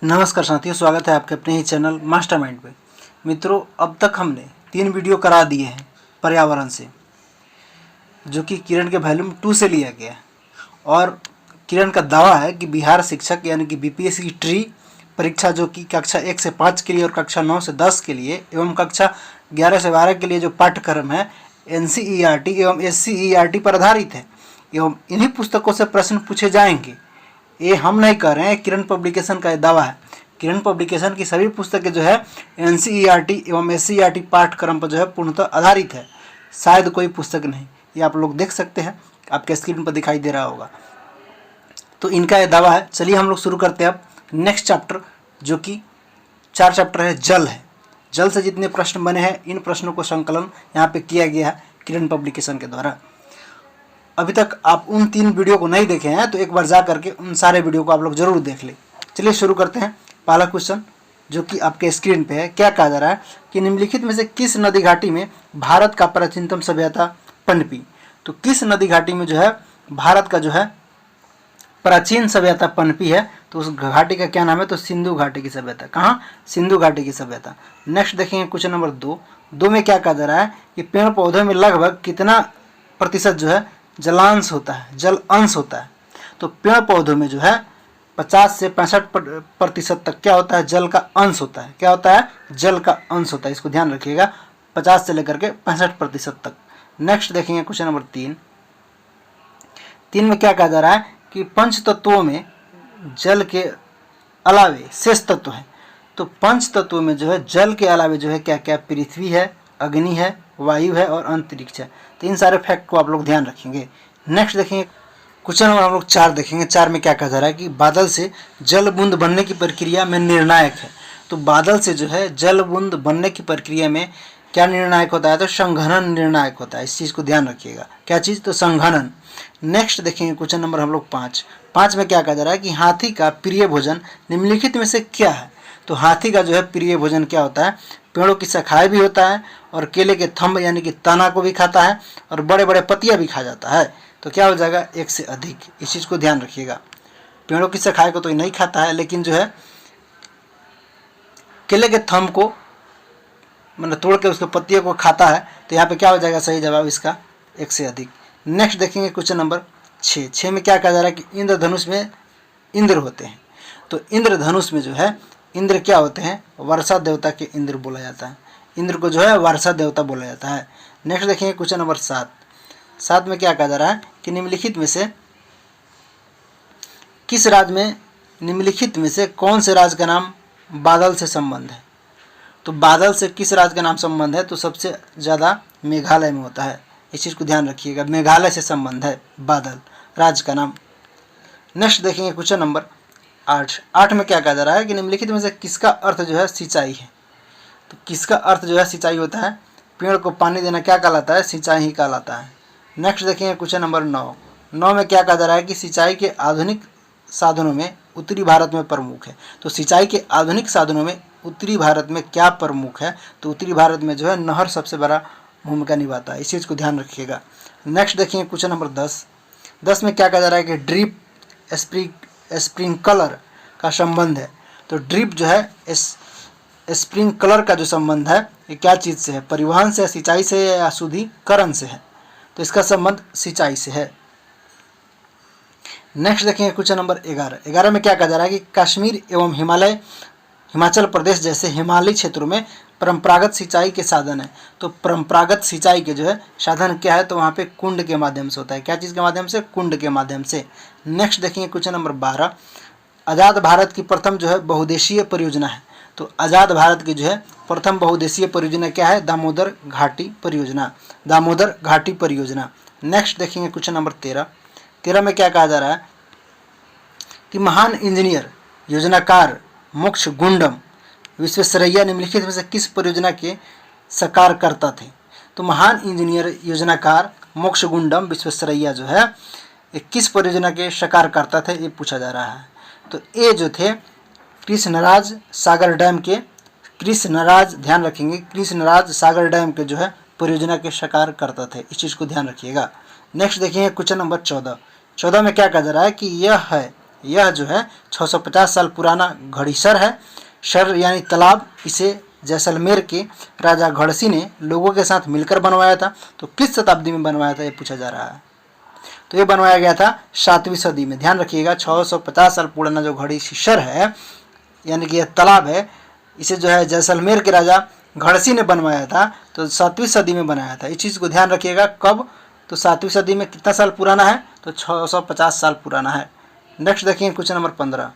नमस्कार साथियों, स्वागत है आपके अपने ही चैनल मास्टरमाइंड पे। मित्रों, अब तक हमने 3 वीडियो करा दिए हैं पर्यावरण से, जो कि किरण के वॉल्यूम 2 से लिया गया है। और किरण का दावा है कि बिहार शिक्षक यानी कि बीपीएससी की ट्री परीक्षा, जो कि कक्षा 1 से 5 के लिए और कक्षा 9 से 10 के लिए एवं कक्षा 11 से 12 के लिए जो पाठ्यक्रम है एनसीईआरटी एवं एससीईआरटी पर आधारित है एवं इन्हीं पुस्तकों से प्रश्न पूछे जाएंगे। ये हम नहीं कह रहे हैं, किरण पब्लिकेशन का दावा है। किरण पब्लिकेशन की सभी पुस्तकें जो है एनसीईआरटी एवं एससीईआरटी पाठ्यक्रम पर जो है पूर्णतः आधारित है, शायद कोई पुस्तक नहीं। ये आप लोग देख सकते हैं, आपके स्क्रीन पर दिखाई दे रहा होगा। तो इनका ये दावा है। चलिए हम लोग शुरू करते हैं अब नेक्स्ट चैप्टर, जो कि 4 चैप्टर है, जल है। जल से जितने प्रश्न बने हैं, इन प्रश्नों को संकलन यहाँ पे किया गया है किरण पब्लिकेशन के द्वारा। अभी तक आप उन 3 वीडियो को नहीं देखे हैं तो एक बार जा करके उन सारे वीडियो को आप लोग जरूर देख लें। चलिए शुरू करते हैं। पहला क्वेश्चन जो कि आपके स्क्रीन पे है, क्या कहा जा रहा है कि निम्नलिखित में से किस नदी घाटी में भारत का प्राचीनतम सभ्यता पनपी। तो किस नदी घाटी में जो है भारत का जो है प्राचीन सभ्यता पनपी है, तो उस घाटी का क्या नाम है? तो सिंधु घाटी की सभ्यता। कहाँ? सिंधु घाटी की सभ्यता। नेक्स्ट देखेंगे क्वेश्चन नंबर 2 में क्या कहा जा रहा है कि पेड़ पौधों में लगभग कितना प्रतिशत जो है जलांश होता है, जल अंश होता है। तो पेड़ पौधों में जो है 50 से 65% तक क्या होता है? जल का अंश होता है। क्या होता है? जल का अंश होता है। इसको ध्यान रखिएगा, 50 से लेकर के 65% तक। नेक्स्ट देखेंगे क्वेश्चन नंबर 3 में क्या कहा जा रहा है कि पंच तत्वों में जल के अलावे शेष तत्व है। तो पंच तत्वों में जो है जल के अलावे जो है क्या क्या? पृथ्वी है, अग्नि है, वायु है और अंतरिक्ष है। तो इन सारे फैक्ट को आप लोग ध्यान रखेंगे। नेक्स्ट देखेंगे क्वेश्चन नंबर हम लोग 4 देखेंगे। 4 में क्या कहा जा रहा है कि बादल से जल बूंद बनने की प्रक्रिया में निर्णायक है। तो बादल से जो है जल बूंद बनने की प्रक्रिया में क्या निर्णायक होता है? तो संघनन निर्णायक होता है। इस चीज़ को ध्यान रखिएगा। क्या चीज़? तो संघनन। नेक्स्ट देखेंगे क्वेश्चन नंबर हम लोग 5 में क्या कहा जा रहा है कि हाथी का प्रिय भोजन निम्नलिखित में से क्या है। तो हाथी का जो है प्रिय भोजन क्या होता है? पेड़ों की शाखाएं भी होता है और केले के थंब यानी कि तना को भी खाता है और बड़े बड़े पत्तियां भी खा जाता है। तो क्या हो जाएगा? 1 से अधिक। इस चीज़ को ध्यान रखिएगा। पेड़ों की शाखाएं को तो नहीं खाता है, लेकिन जो है केले के थंब को मतलब तोड़ के उसके पत्तियों को खाता है। तो यहाँ पे क्या हो जाएगा? सही जवाब इसका 1 से अधिक। नेक्स्ट देखेंगे क्वेश्चन नंबर 6 में क्या कहा जा रहा है कि इंद्रधनुष में इंद्र होते हैं। तो इंद्रधनुष में जो है इंद्र क्या होते हैं? वर्षा देवता के इंद्र बोला जाता है। इंद्र को जो है वर्षा देवता बोला जाता है। नेक्स्ट देखेंगे क्वेश्चन नंबर 7 में क्या कहा जा रहा है कि निम्नलिखित में से किस राज्य में निम्नलिखित में से कौन से राज्य का नाम बादल से संबंध है। तो बादल से किस राज्य का नाम संबंध है? तो सबसे ज़्यादा मेघालय में होता है। इस चीज़ को ध्यान रखिएगा, मेघालय से संबंध है बादल राज्य का नाम। नेक्स्ट देखेंगे क्वेश्चन नंबर 8 में क्या कहा जा रहा है कि निम्नलिखित में से किसका अर्थ जो है सिंचाई है। तो किसका अर्थ जो है सिंचाई होता है? पेड़ को पानी देना क्या कहलाता है? सिंचाई ही कहलाता है। नेक्स्ट देखेंगे क्वेश्चन नंबर 9 में क्या कहा जा रहा है कि सिंचाई के आधुनिक साधनों में उत्तरी भारत में प्रमुख है। तो सिंचाई के आधुनिक साधनों में उत्तरी भारत में क्या प्रमुख है? तो उत्तरी भारत में जो है नहर सबसे बड़ा भूमिका निभाता है। इस चीज़ को ध्यान रखिएगा। नेक्स्ट देखिए क्वेश्चन नंबर 10 में क्या कहा जा रहा है कि ड्रिप स्प्रिंकलर का संबंध है। तो ड्रिप जो है स्प्रिंकलर का जो संबंध है ये क्या चीज़ से है? परिवहन से, सिंचाई से या शुद्धिकरण से है? तो इसका संबंध सिंचाई से है। नेक्स्ट देखेंगे क्वेश्चन नंबर 11 में क्या कहा जा रहा है कि कश्मीर एवं हिमाचल प्रदेश जैसे हिमालयी क्षेत्रों में परंपरागत सिंचाई के साधन है। तो परंपरागत सिंचाई के जो है साधन क्या है? तो वहाँ पे कुंड के माध्यम से होता है। क्या चीज़ के माध्यम से? कुंड के माध्यम से। नेक्स्ट देखेंगे क्वेश्चन नंबर 12, आज़ाद भारत की प्रथम जो है बहुउद्देशीय परियोजना है। तो आज़ाद भारत की जो है प्रथम बहुउद्देशीय परियोजना क्या है? दामोदर घाटी परियोजना। दामोदर घाटी परियोजना। नेक्स्ट देखेंगे क्वेश्चन नंबर 13 में क्या कहा जा रहा है कि महान इंजीनियर योजनाकार मोक्षगुंडम विश्वेश्वरैया निम्नलिखित में से किस परियोजना के साकारकर्ता थे। तो महान इंजीनियर योजनाकार मोक्षगुंडम विश्वेश्वरैया जो है ये किस परियोजना के साकारकर्ता थे? ये पूछा जा रहा है। तो ये जो थे कृष्णराज सागर डैम के, कृष्णराज ध्यान रखेंगे, कृष्णराज सागर डैम के जो है परियोजना के साकारकर्ता थे। इस चीज़ को ध्यान रखिएगा। नेक्स्ट देखिए क्वेश्चन नंबर 14 में क्या कहा जा रहा है कि यह है यह जो है 650 साल पुराना घड़ीसर है। सर यानी तालाब इसे जैसलमेर के राजा घड़सी ने लोगों के साथ मिलकर बनवाया था। तो किस शताब्दी में बनवाया था ये पूछा जा रहा है। तो ये बनवाया गया था 7वीं सदी में। ध्यान रखिएगा 650 साल पुराना जो घड़ीसर है यानी कि यह तालाब है, इसे जो है जैसलमेर के राजा घड़सी ने बनवाया था। तो 7वीं सदी में बनाया था। इस चीज़ को ध्यान रखिएगा। कब? तो 7वीं सदी में। कितना साल पुराना है? तो 650 साल पुराना है। नेक्स्ट देखिए क्वेश्चन नंबर 15।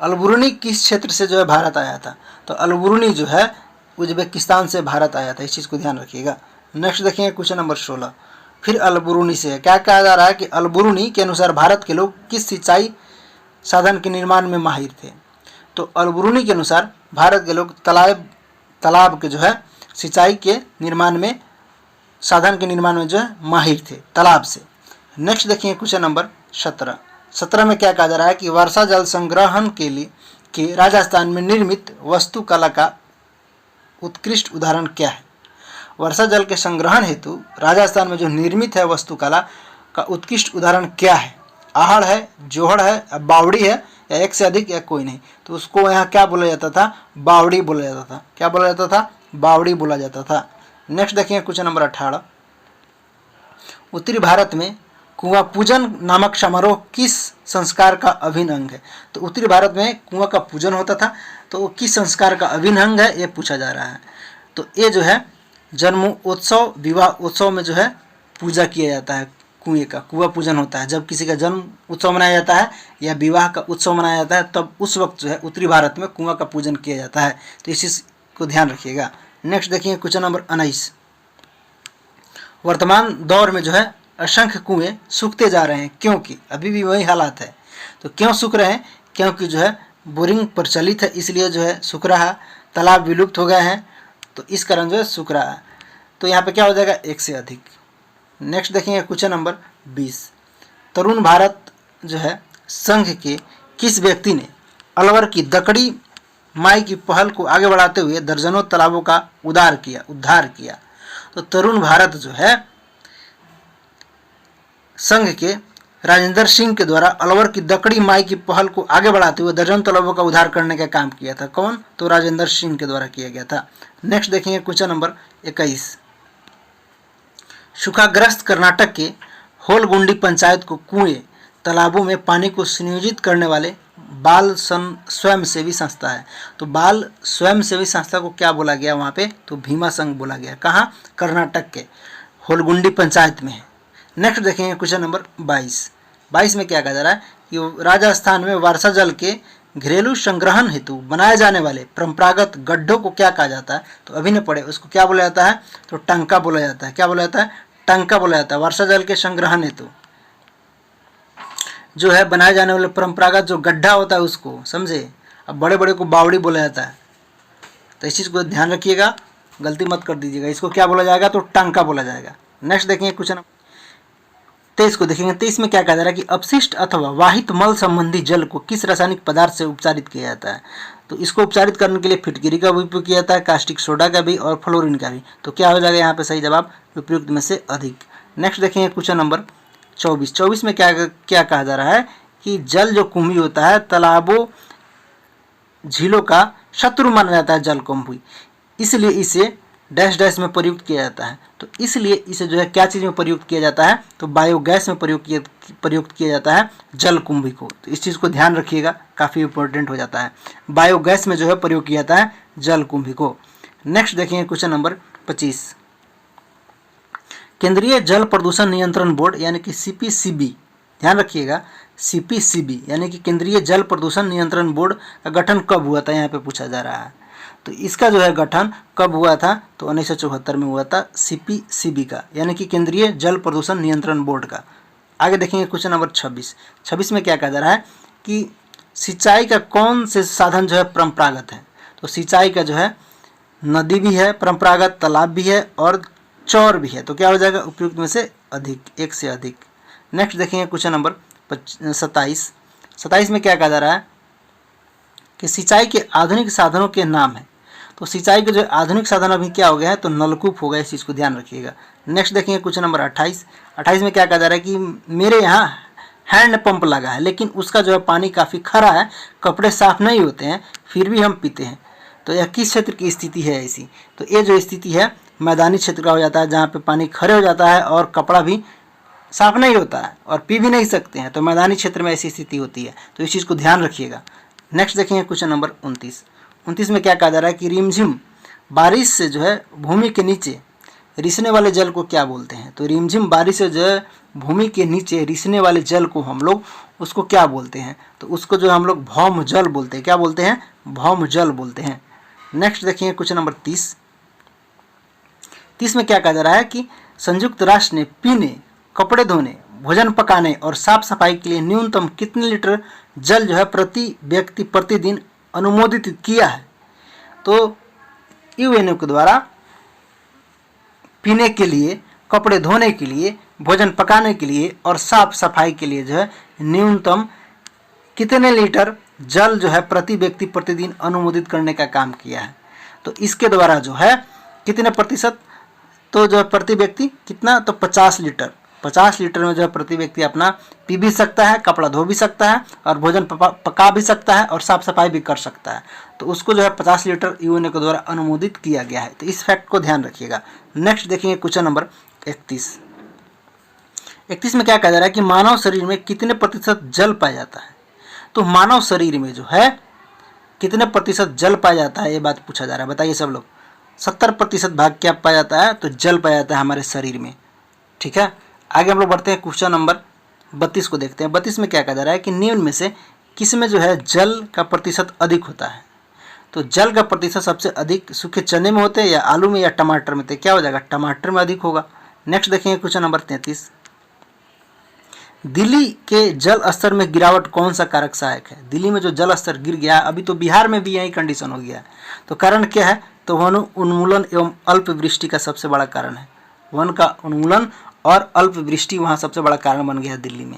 अलबरूनी किस क्षेत्र से जो है भारत आया था? तो अलबरूनी जो है उज्बेकिस्तान से भारत आया था। इस चीज़ को ध्यान रखिएगा। नेक्स्ट देखिए क्वेश्चन नंबर 16। फिर अलबरूनी से क्या कहा जा रहा है कि अलबरूनी के अनुसार भारत के लोग किस सिंचाई साधन के निर्माण में माहिर थे? तो अलबरूनी के अनुसार भारत के लोग तालाब के जो है सिंचाई के निर्माण में, साधन के निर्माण में जो है माहिर थे, तालाब से। नेक्स्ट देखिए क्वेश्चन नंबर 17 में क्या कहा जा रहा है कि वर्षा जल संग्रहण के लिए के राजस्थान में निर्मित वास्तुकला का उत्कृष्ट उदाहरण क्या है? वर्षा जल के संग्रहण हेतु राजस्थान में जो निर्मित है वास्तुकला का उत्कृष्ट उदाहरण क्या है? आहड़ है, जोहड़ है, बावड़ी है, या एक से अधिक, या कोई नहीं? तो उसको यहाँ क्या बोला जाता था? बावड़ी बोला जाता था। क्या बोला जाता था? बावड़ी बोला जाता था। नेक्स्ट देखिए क्वेश्चन नंबर 18। उत्तरी भारत में कुआं पूजन नामक समारोह किस संस्कार का अभिन्न अंग है? तो उत्तरी भारत में कुआं का पूजन होता था, तो किस संस्कार का अभिन्न अंग है ये पूछा जा रहा है। तो ये जो है जन्मोत्सव, विवाह उत्सव में जो है पूजा किया जाता है, कुएं का कुआं पूजन होता है। जब किसी का जन्म उत्सव मनाया जाता है या विवाह का उत्सव मनाया जाता है, तब उस वक्त जो है उत्तरी भारत में कुआं का पूजन किया जाता है। तो इस चीज़ को ध्यान रखिएगा। नेक्स्ट देखिए क्वेश्चन नंबर 19। वर्तमान दौर में जो है असंख्य कुएं सूखते जा रहे हैं, क्योंकि अभी भी वही हालात है। तो क्यों सूख रहे हैं? क्योंकि जो है बोरिंग प्रचलित है, इसलिए जो है सूख रहा है। तालाब विलुप्त हो गए हैं, तो इस कारण जो है सूख रहा है। तो यहाँ पे क्या हो जाएगा? एक से अधिक। नेक्स्ट देखेंगे क्वेश्चन नंबर 20। तरुण भारत जो है संघ के किस व्यक्ति ने अलवर की दकड़ी माई की पहल को आगे बढ़ाते हुए दर्जनों तालाबों का उद्धार किया? तो तरुण भारत जो है संघ के राजेंद्र सिंह के द्वारा अलवर की दकड़ी माई की पहल को आगे बढ़ाते हुए दर्जनों तालाबों का उद्धार करने का काम किया था। कौन? तो राजेंद्र सिंह के द्वारा किया गया था। नेक्स्ट देखेंगे क्वेश्चन नंबर 21। सूखाग्रस्त कर्नाटक के होलगुंडी पंचायत को कुएं, तालाबों में पानी को संयोजित करने वाले बाल स्वयंसेवी संस्था है। तो बाल स्वयंसेवी संस्था को क्या बोला गया वहाँ पे? तो भीमा संघ बोला गया। कहाँ? कर्नाटक के होलगुंडी पंचायत में है। नेक्स्ट देखेंगे क्वेश्चन नंबर 22 में क्या कहा जा रहा है कि राजस्थान में वर्षा जल के घरेलू संग्रहण हेतु बनाए जाने वाले परंपरागत गड्ढों को क्या कहा जाता है? तो अभी न पढ़े, उसको क्या बोला जाता है? तो टंका बोला जाता है। क्या बोला जाता है? टंका बोला जाता है। वर्षा जल के संग्रहण हेतु जो है बनाए जाने वाले परंपरागत जो गड्ढा होता है उसको, समझे? अब बड़े बड़े को बावड़ी बोला जाता है। तो इस चीज़ को ध्यान रखिएगा, गलती मत कर दीजिएगा। इसको क्या बोला जाएगा? तो टंका बोला जाएगा। नेक्स्ट देखेंगे क्वेश्चन 23 को देखेंगे। 23 में क्या कहा जा रहा है कि अपशिष्ट अथवा वाहित मल संबंधी जल को किस रासायनिक पदार्थ से उपचारित किया जाता है? तो इसको उपचारित करने के लिए फिटकिरी का भी उपयोग किया जाता है, कास्टिक सोडा का भी और फ्लोरीन का भी। तो क्या हो जाएगा यहाँ पे सही जवाब? उपयुक्त में से अधिक। नेक्स्ट देखेंगे क्वेश्चन नंबर 24 में क्या कहा जा रहा है कि जल जो कुंभी होता है तालाबों झीलों का शत्रु माना जाता है जल कुंभी, इसलिए इसे डैश डैश में प्रयुक्त किया जाता है। तो इसलिए इसे जो है क्या चीज़ में प्रयुक्त किया जाता है? तो बायोगैस में प्रयुक्त किया जाता है जल कुंभी को। तो इस चीज़ को ध्यान रखिएगा, काफ़ी इंपॉर्टेंट हो जाता है। बायोगैस में जो है प्रयोग किया जाता है जल कुंभी को। नेक्स्ट देखेंगे क्वेश्चन नंबर 25। केंद्रीय जल प्रदूषण नियंत्रण बोर्ड यानी कि CPCB, ध्यान रखिएगा, CPCB यानी कि केंद्रीय जल प्रदूषण नियंत्रण बोर्ड का गठन कब हुआ था? यहाँ पे पूछा जा रहा है। तो इसका जो है गठन कब हुआ था? तो 1974 में हुआ था CPCB का, यानी कि केंद्रीय जल प्रदूषण नियंत्रण बोर्ड का। आगे देखेंगे क्वेश्चन नंबर 26 में क्या कहा जा रहा है कि सिंचाई का कौन से साधन जो है परंपरागत है? तो सिंचाई का जो है नदी भी है परंपरागत, तालाब भी है और चौर भी है। तो क्या हो जाएगा? उपयुक्त में से अधिक, एक से अधिक। नेक्स्ट देखेंगे क्वेश्चन नंबर 27 में क्या कहा जा रहा है कि सिंचाई के आधुनिक साधनों के नाम है। तो सिंचाई के जो आधुनिक साधन अभी क्या हो गया है? तो नलकूप हो गया। इस चीज़ को ध्यान रखिएगा। नेक्स्ट देखेंगे क्वेश्चन नंबर 28 में क्या कहा जा रहा है कि मेरे यहाँ हैंड पंप लगा है, लेकिन उसका जो है पानी काफ़ी खरा है, कपड़े साफ नहीं होते हैं, फिर भी हम पीते हैं। तो यह किस क्षेत्र की स्थिति है ऐसी? तो ये जो स्थिति है मैदानी क्षेत्र का हो जाता है, जहाँ पे पानी खरे हो जाता है और कपड़ा भी साफ नहीं होता है और पी भी नहीं सकते हैं, तो मैदानी क्षेत्र में ऐसी स्थिति होती है। तो इस चीज़ को ध्यान रखिएगा। नेक्स्ट देखेंगे क्वेश्चन नंबर 29 में क्या कहा जा रहा है कि रिमझिम बारिश से जो है भूमि के नीचे रिसने वाले जल को क्या बोलते हैं? तो रिमझिम बारिश से जो है भूमि के नीचे रिसने वाले जल को हम लोग उसको क्या बोलते हैं? तो उसको जो हम लोग भौम जल बोलते हैं। क्या बोलते हैं? भौम जल बोलते हैं। नेक्स्ट देखिए क्वेश्चन नंबर 30 में क्या कहा जा रहा है कि संयुक्त राष्ट्र ने पीने, कपड़े धोने, भोजन पकाने और साफ सफाई के लिए न्यूनतम कितने लीटर जल जो है प्रति व्यक्ति प्रतिदिन अनुमोदित किया है? तो यूएनओ के द्वारा पीने के लिए, कपड़े धोने के लिए, भोजन पकाने के लिए और साफ सफाई के लिए जो है न्यूनतम कितने लीटर जल जो है प्रति व्यक्ति प्रतिदिन अनुमोदित करने का काम किया है? तो इसके द्वारा जो है कितने प्रतिशत, तो जो है प्रति व्यक्ति कितना, तो 50 लीटर। 50 लीटर में जो है प्रति व्यक्ति अपना पी भी सकता है, कपड़ा धो भी सकता है और भोजन पका भी सकता है और साफ सफाई भी कर सकता है। तो उसको जो है 50 लीटर यूएनओ के द्वारा अनुमोदित किया गया है। तो इस फैक्ट को ध्यान रखिएगा। नेक्स्ट देखेंगे क्वेश्चन नंबर 31 में क्या कहा जा रहा है कि मानव शरीर में कितने प्रतिशत जल पाया जाता है? तो मानव शरीर में जो है कितने प्रतिशत जल पाया जाता है, ये बात पूछा जा रहा है। बताइए सब लोग। 70% भाग क्या पाया जाता है? तो जल पाया जाता है हमारे शरीर में। ठीक है, आगे हम लोग बढ़ते हैं क्वेश्चन नंबर 32 को देखते हैं। 32 में क्या कहा जा रहा है कि निम्न में से किस में जो है जल का प्रतिशत अधिक होता है? तो जल का प्रतिशत सबसे अधिक सूखे चने में होते हैं या आलू में या टमाटर में? तो क्या हो जाएगा? टमाटर में अधिक होगा। नेक्स्ट देखेंगे क्वेश्चन नंबर 33। दिल्ली के जल स्तर में गिरावट कौन सा कारक सहायक है? दिल्ली में जो जल स्तर गिर गया है, अभी तो बिहार में भी यही कंडीशन हो गया है, तो कारण क्या है? तो वन उन्मूलन एवं अल्प वृष्टि का सबसे बड़ा कारण है। वन का उन्मूलन और अल्प वृष्टि वहाँ सबसे बड़ा कारण बन गया है दिल्ली में,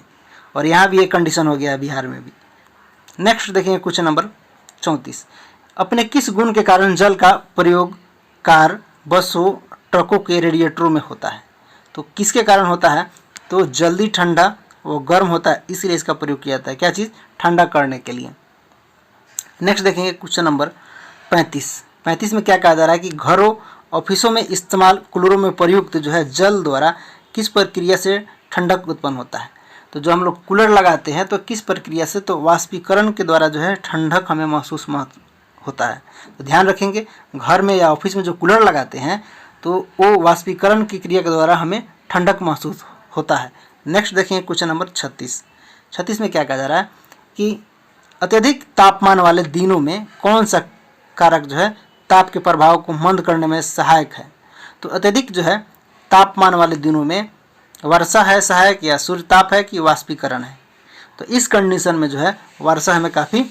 और यहाँ भी ये कंडीशन हो गया है बिहार में भी। नेक्स्ट देखेंगे क्वेश्चन नंबर 34। अपने किस गुण के कारण जल का प्रयोग कार, बसों, ट्रकों के रेडिएटरों में होता है? तो किसके कारण होता है? तो जल्दी ठंडा वो गर्म होता है, इसलिए इसका प्रयोग किया जाता है। क्या चीज़? ठंडा करने के लिए। नेक्स्ट देखेंगे क्वेश्चन नंबर 35 में क्या कहा जा रहा है कि घरों, ऑफिसों में इस्तेमाल कूलरों में प्रयुक्त जो है जल द्वारा किस प्रक्रिया से ठंडक उत्पन्न होता है? तो जो हम लोग कूलर लगाते हैं तो किस प्रक्रिया से? तो वाष्पीकरण के द्वारा जो है ठंडक हमें महसूस होता है। तो ध्यान रखेंगे, घर में या ऑफिस में जो कूलर लगाते हैं तो वो वाष्पीकरण की क्रिया के द्वारा हमें ठंडक महसूस होता है। नेक्स्ट देखेंगे क्वेश्चन नंबर 36 में क्या कहा जा रहा है कि अत्यधिक तापमान वाले दिनों में कौन सा कारक जो है ताप के प्रभाव को मंद करने में सहायक है? तो अत्यधिक जो है तापमान वाले दिनों में वर्षा है सहायक, या सूर्य ताप है, कि वाष्पीकरण है? तो इस कंडीशन में जो है वर्षा हमें काफ़ी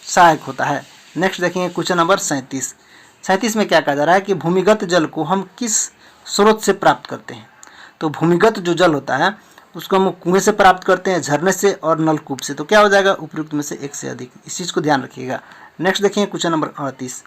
सहायक होता है। नेक्स्ट देखेंगे क्वेश्चन नंबर 37 में क्या कहा जा रहा है कि भूमिगत जल को हम किस स्रोत से प्राप्त करते हैं? तो भूमिगत जो जल होता है उसको हम कुएं से प्राप्त करते हैं, झरने से और नलकूप से। तो क्या हो जाएगा? उपयुक्त में से एक से अधिक। इस चीज़ को ध्यान रखिएगा। नेक्स्ट देखिए क्वेश्चन नंबर 38।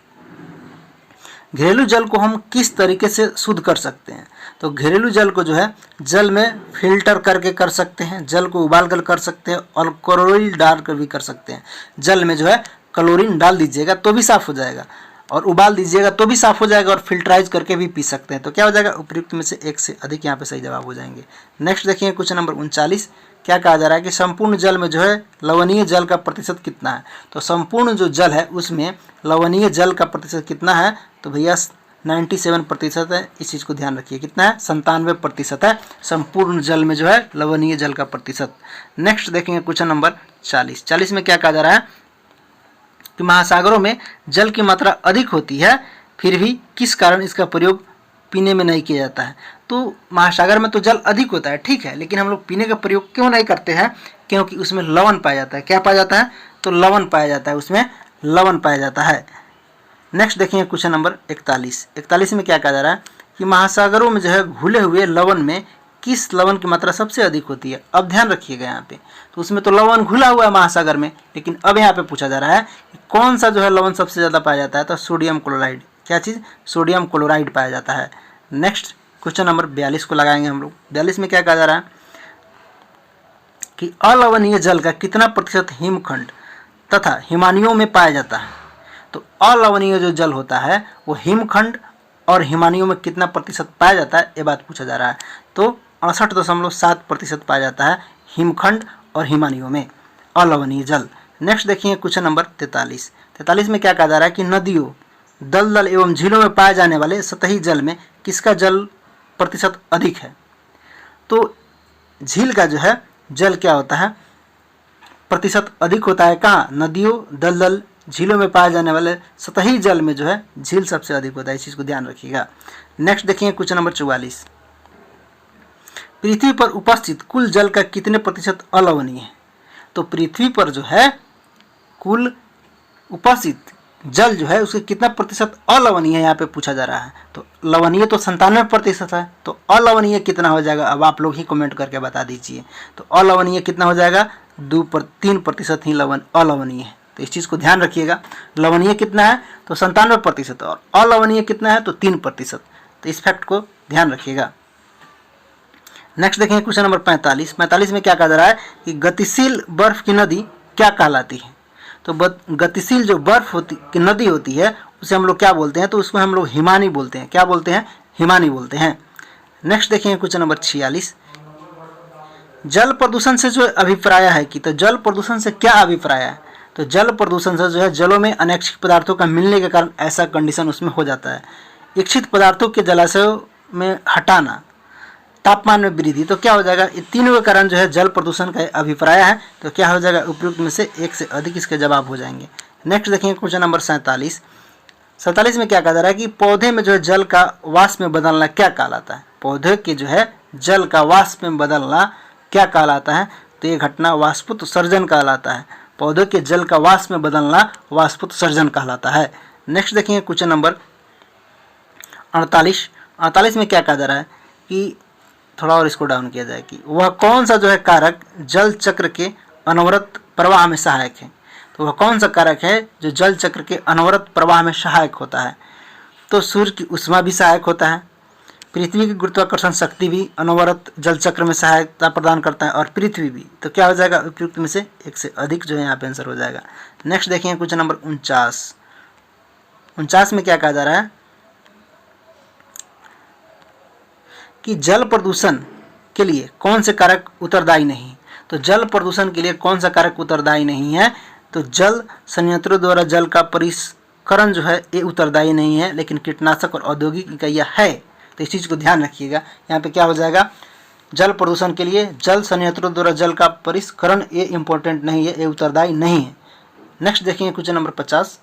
घरेलू जल को हम किस तरीके से शुद्ध कर सकते हैं? तो घरेलू जल को जो है जल में फिल्टर करके कर सकते हैं, जल को उबाल कर सकते हैं और क्लोरीन डाल कर भी कर सकते हैं। जल में जो है क्लोरीन डाल दीजिएगा तो भी साफ़ हो जाएगा, और उबाल दीजिएगा तो भी साफ़ हो जाएगा, और फिल्टराइज करके भी पी सकते हैं। तो क्या हो जाएगा? उपयुक्त में से एक से अधिक यहाँ पे सही जवाब हो जाएंगे। नेक्स्ट देखिए क्वेश्चन नंबर 39। क्या कहा जा रहा है कि संपूर्ण जल में जो है लवणीय जल का प्रतिशत कितना है? तो संपूर्ण जो जल है उसमें लवणीय जल का प्रतिशत कितना है? तो भैया 97% है। इस चीज़ को ध्यान रखिए। कितना है? 97% है संपूर्ण जल में जो है लवणीय जल का प्रतिशत। नेक्स्ट देखेंगे क्वेश्चन नंबर 40 में क्या कहा जा रहा है कि महासागरों में जल की मात्रा अधिक होती है, फिर भी किस कारण इसका प्रयोग पीने में नहीं किया जाता है? तो महासागर में तो जल अधिक होता है, ठीक है, लेकिन हम लोग पीने का प्रयोग क्यों नहीं करते हैं? क्योंकि उसमें लवण पाया जाता है। क्या पाया जाता है? तो लवण पाया जाता है, उसमें लवण पाया जाता है। नेक्स्ट देखिए क्वेश्चन नंबर 41 में क्या कहा जा रहा है कि महासागरों में जो है घुले हुए लवण में किस लवण की मात्रा सबसे अधिक होती है? अब ध्यान रखिएगा यहाँ पे, तो उसमें तो लवण घुला हुआ है महासागर में, लेकिन अब यहाँ पे पूछा जा रहा है कि कौन सा जो है लवण सबसे ज़्यादा पाया जाता है? तो सोडियम क्लोराइड। क्या चीज़? सोडियम क्लोराइड पाया जाता है। नेक्स्ट क्वेश्चन नंबर 42 को लगाएंगे हम लोग। 42 में क्या कहा जा रहा है? कि अलवणीय जल का कितना प्रतिशत हिमखंड तथा हिमानियों में पाया जाता है। तो अलवणीय जो जल होता है वो हिमखंड और हिमानियों में कितना प्रतिशत पाया जाता है, ये बात पूछा जा रहा है। तो 68.7% पाया जाता है हिमखंड और हिमानियों में अलवणीय जल। नेक्स्ट देखिए क्वेश्चन नंबर 43 में क्या कहा जा रहा है कि नदियों, दलदल एवं झीलों में पाए जाने वाले सतही जल में किसका जल प्रतिशत अधिक है। तो झील का जो है जल क्या होता है, प्रतिशत अधिक होता है कहाँ, नदियों, दलदल, झीलों में पाए जाने वाले सतही जल में जो है झील सबसे अधिक होता है, इस चीज़ को ध्यान रखिएगा। नेक्स्ट देखिए क्वेश्चन नंबर 44, पृथ्वी पर उपस्थित कुल जल का कितने प्रतिशत अलवणीय है। तो पृथ्वी पर जो है कुल उपस्थित जल जो है उसके कितना प्रतिशत अलवणीय है यहाँ पे पूछा जा रहा है। तो लवणीय तो 97% है, तो अलवणीय कितना हो जाएगा, अब आप लोग ही कमेंट करके बता दीजिए। तो अलवणीय कितना हो जाएगा, 3% ही अलवणीय है। तो इस चीज़ को ध्यान रखिएगा, लवणीय कितना है तो 97% और अलवणीय कितना है तो 3%। तो इस फैक्ट को ध्यान रखिएगा। नेक्स्ट देखेंगे क्वेश्चन नंबर 45 में क्या कहा जा रहा है कि गतिशील बर्फ की नदी क्या कहलाती है। तो गतिशील जो बर्फ की नदी होती है उसे हम लोग क्या बोलते हैं, तो उसको हम लोग हिमानी बोलते हैं। क्या बोलते हैं, हिमानी बोलते हैं। नेक्स्ट देखेंगे क्वेश्चन नंबर 46, जल प्रदूषण से जो अभिप्राय है कि, तो जल प्रदूषण से क्या अभिप्राय है। तो जल प्रदूषण से जो है जलों में अनैच्छिक पदार्थों का मिलने के कारण ऐसा कंडीशन उसमें हो जाता है। इच्छित पदार्थों के जलाशयों में हटाना, तापमान में वृद्धि, तो क्या हो जाएगा, ये तीनों के कारण जो है जल प्रदूषण का अभिप्राय है। तो क्या हो जाएगा, उपयुक्त में से एक से अधिक इसके जवाब हो जाएंगे। नेक्स्ट देखेंगे क्वेश्चन नंबर 47 में क्या कहा जा रहा है कि पौधे में जो है जल का वाष्प में बदलना क्या कहलाता है। पौधे के जो है जल का वाष्प में बदलना क्या कहलाता है, तो ये घटना वाष्पोत्सर्जन कहलाता है। पौधे के जल का वाष्प में बदलना वाष्पोत्सर्जन कहलाता है। नेक्स्ट देखेंगे क्वेश्चन नंबर 48 में क्या कहा जा रहा है कि, थोड़ा और इसको डाउन किया जाए, कि वह कौन सा जो है कारक जल चक्र के अनवरत प्रवाह में सहायक है। तो वह कौन सा कारक है जो जल चक्र के अनवरत प्रवाह में सहायक होता है। तो सूर्य की ऊष्मा भी सहायक होता है, पृथ्वी की गुरुत्वाकर्षण शक्ति भी अनवरत जल चक्र में सहायता प्रदान करता है, और पृथ्वी भी। तो क्या हो जाएगा, उपयुक्त में से एक से अधिक जो है यहाँ पे आंसर हो जाएगा। नेक्स्ट देखेंगे क्वेश्चन नंबर 49 में क्या कहा जा रहा है कि जल प्रदूषण के लिए कौन से कारक उत्तरदायी नहीं। तो जल प्रदूषण के लिए कौन सा कारक उत्तरदायी नहीं है, तो जल संयंत्रों द्वारा जल का परिष्करण जो है ये उत्तरदायी नहीं है, लेकिन कीटनाशक और औद्योगिक इकाइयाँ है। तो इस चीज़ को ध्यान रखिएगा, यहाँ पे क्या हो जाएगा, जल प्रदूषण के लिए जल संयंत्रों द्वारा जल का परिष्करण ये इंपॉर्टेंट नहीं है, ये उत्तरदायी नहीं है। नेक्स्ट देखेंगे क्वेश्चन नंबर 50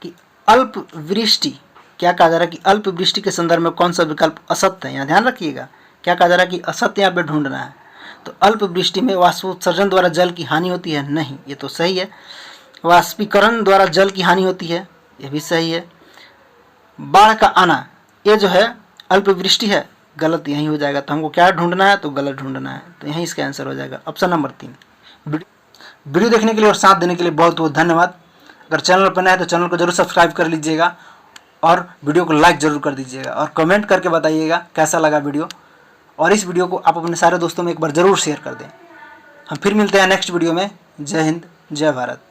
कि अल्प वृष्टि, क्या कहा जा रहा है कि अल्प वृष्टि के संदर्भ में कौन सा विकल्प असत्य है। यहाँ ध्यान रखिएगा, क्या कहा जा रहा है कि असत्य यहाँ पे ढूंढना है। तो अल्प वृष्टि में वाष्पोत्सर्जन द्वारा जल की हानि होती है, नहीं, ये तो सही है। वाष्पीकरण द्वारा जल की हानि होती है, ये भी सही है। बाढ़ का आना, ये जो है अल्प वृष्टि है, गलत यही हो जाएगा। तो हमको क्या ढूंढना है, तो गलत ढूंढना है। तो यही इसका आंसर हो जाएगा ऑप्शन नंबर 3। वीडियो देखने के लिए और साथ देने के लिए बहुत बहुत धन्यवाद। अगर चैनल पर नया है तो चैनल को जरूर सब्सक्राइब कर लीजिएगा और वीडियो को लाइक ज़रूर कर दीजिएगा और कमेंट करके बताइएगा कैसा लगा वीडियो, और इस वीडियो को आप अपने सारे दोस्तों में एक बार ज़रूर शेयर कर दें। हम फिर मिलते हैं नेक्स्ट वीडियो में। जय हिंद, जय भारत।